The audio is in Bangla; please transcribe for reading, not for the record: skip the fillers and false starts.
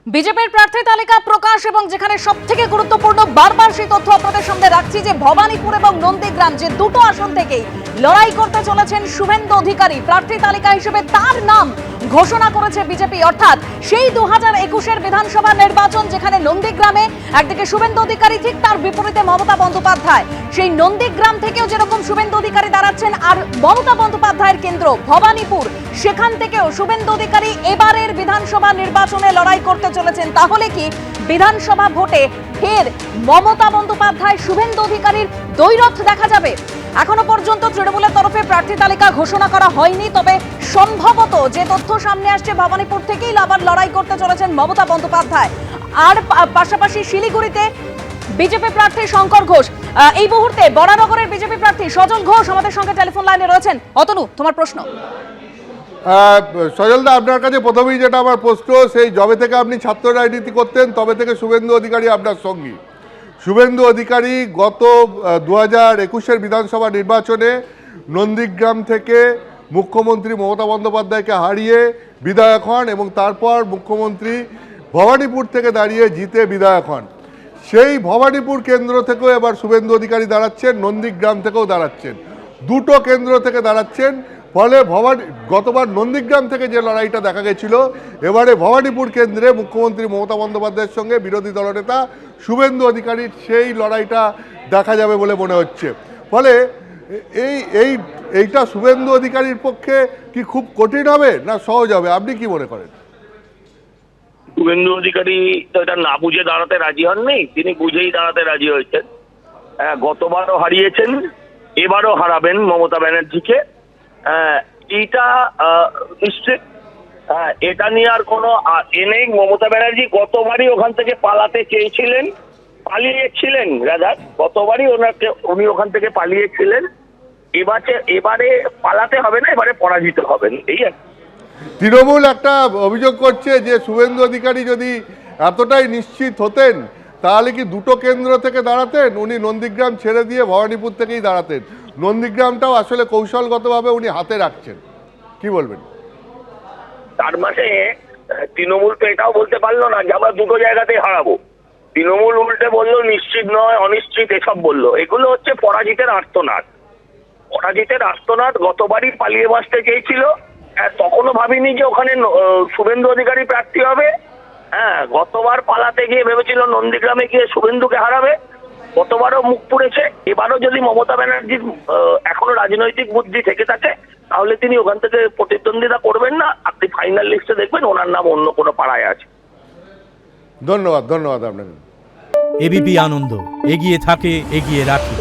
বিজেপির প্রার্থী তালিকা প্রকাশ এবং যেখানে সবথেকে গুরুত্বপূর্ণ বারবার সেই তথ্য আপনাদের সামনে রাখছি যে ভবানীপুর এবং নন্দীগ্রাম যে দুটো আসন থেকেই লড়াই করতে চলেছেন শুভেন্দু অধিকারী। প্রার্থী তালিকা হিসেবে তার নাম ঘোষণা করেছে বিজেপি, অর্থাৎ সেই 2021-এর বিধানসভা নির্বাচন যেখানে নন্দীগ্রামে একদিকে শুভেন্দু অধিকারী, ঠিক তার বিপরীতে মমতা বন্দ্যোপাধ্যায়। সেই নন্দীগ্রাম থেকেও যেরকম শুভেন্দু অধিকারী দাঁড়াচ্ছেন, আর মমতা বন্দ্যোপাধ্যায়ের কেন্দ্র ভবানীপুর, সেখান থেকেও শুভেন্দু অধিকারী এবারের বিধানসভা নির্বাচনে লড়াই করতে চলেছেন। তাহলে কি বিধানসভা ভোটে ফের মমতা বন্দ্যোপাধ্যায় শুভেন্দু অধিকারীর দ্বৈরথ দেখা যাবে? এখনো পর্যন্ত তৃণমূলের তরফে প্রার্থী তালিকা ঘোষণা করা হয়নি, তবে সম্ভবত যে তথ্য সামনে আসছে ভবানীপুর থেকেই আবার লড়াই করতে চলেছেন মমতা বন্দ্যোপাধ্যায়। আর পাশাপাশি শিলিগুড়িতে বিজেপি প্রার্থী শঙ্কর ঘোষ, এই মুহূর্তে বরানগরের বিজেপি প্রার্থী সজল ঘোষ আমাদের সঙ্গে টেলিফোন লাইনে রয়েছেন। অতনু, তোমার প্রশ্ন। সজলদা, আপনার কাছে প্রথমেই যেটা আমার প্রশ্ন, সেই যবে থেকে আপনি ছাত্র রাজনীতি করতেন তবে থেকে শুভেন্দু অধিকারী আপনার সঙ্গী। শুভেন্দু অধিকারী গত 2021-এর বিধানসভা নির্বাচনে নন্দীগ্রাম থেকে মুখ্যমন্ত্রী মমতা বন্দ্যোপাধ্যায়কে হারিয়ে বিধায়ক হন এবং তারপর মুখ্যমন্ত্রী ভবানীপুর থেকে দাঁড়িয়ে জিতে বিধায়ক হন। সেই ভবানীপুর কেন্দ্র থেকেও এবার শুভেন্দু অধিকারী দাঁড়াচ্ছেন, নন্দীগ্রাম থেকেও দাঁড়াচ্ছেন, দুটো কেন্দ্র থেকে দাঁড়াচ্ছেন। ফলে গতবার নন্দীগ্রাম থেকে যে লড়াইটা দেখা গেছিল, এবারে ভবানীপুর কেন্দ্রে মুখ্যমন্ত্রী মমতা বন্দ্যোপাধ্যায়ের সঙ্গে বিরোধী দলনেতা শুভেন্দু অধিকারীর সেই লড়াইটা দেখা যাবে বলে মনে হচ্ছে। ফলে এইটা শুভেন্দু অধিকারীর পক্ষে কি খুব কঠিন হবে না সহজ হবে, আপনি কি মনে করেন? শুভেন্দু অধিকারী তো এটা না বুঝে দাঁড়াতে রাজি হননি, তিনি বুঝেই দাঁড়াতে রাজি হয়েছেন। গতবারও হারিয়েছেন, এবারও হারাবেন মমতা ব্যানার্জিকে, এইটা নিশ্চিত। এটা নিয়ে আর কোনো নেই। মমতা ব্যানার্জি গতবারই ওখান থেকে পালাতে চেয়েছিলেন, পালিয়েছিলেন রাজার, গতবারই উনি ওখান থেকে পালিয়েছিলেন। এবারে পালাতে হবে না, এবারে পরাজিত হবেন, এই আর। তৃণমূল একটা অভিযোগ করছে যে শুভেন্দু অধিকারী যদি এতটাই নিশ্চিত হতেন তাহলে কি দুটো কেন্দ্র থেকে দাঁড়াতেন, উনি নন্দীগ্রাম ছেড়ে দিয়ে ভবানীপুর থেকেই দাঁড়াতেন। নন্দীগ্রামটাও আসলে কৌশলগতভাবে উনি হাতে রাখছেন, কি বলবেন? তার মানে তৃণমূল তো এটাও বলতে পারলো না যে আমরা দুটো জায়গাতেই হারাবো। তৃণমূল উল্টে বললো নিশ্চিত নয়, অনিশ্চিত, এসব বললো। এগুলো হচ্ছে পরাজিতের আর্তনাদ, পরাজিতের আর্তনাদ। গতবারই পালিয়ে বাঁচতে চেয়েছিল, তখনও ভাবিনি যে ওখানে শুভেন্দু অধিকারী প্রার্থী হবে। গতবার পালাতে গিয়ে ভেবেছিল নন্দীগ্রামে গিয়ে শুভেন্দুকে হারাবে, গতবারও মুখ পুড়েছে। এবারও যদি মমতা ব্যানার্জির এখনো রাজনৈতিক বুদ্ধি থেকে থাকে তাহলে তিনি ওখান থেকে প্রতিদ্বন্দ্বিতা করবেন না। আপনি ফাইনাল লিস্টে দেখবেন ওনার নাম অন্য কোনো পাড়ায় আছে। ধন্যবাদ, ধন্যবাদ আপনাকে। এবিপি আনন্দ, এগিয়ে থাকে, এগিয়ে রাখে।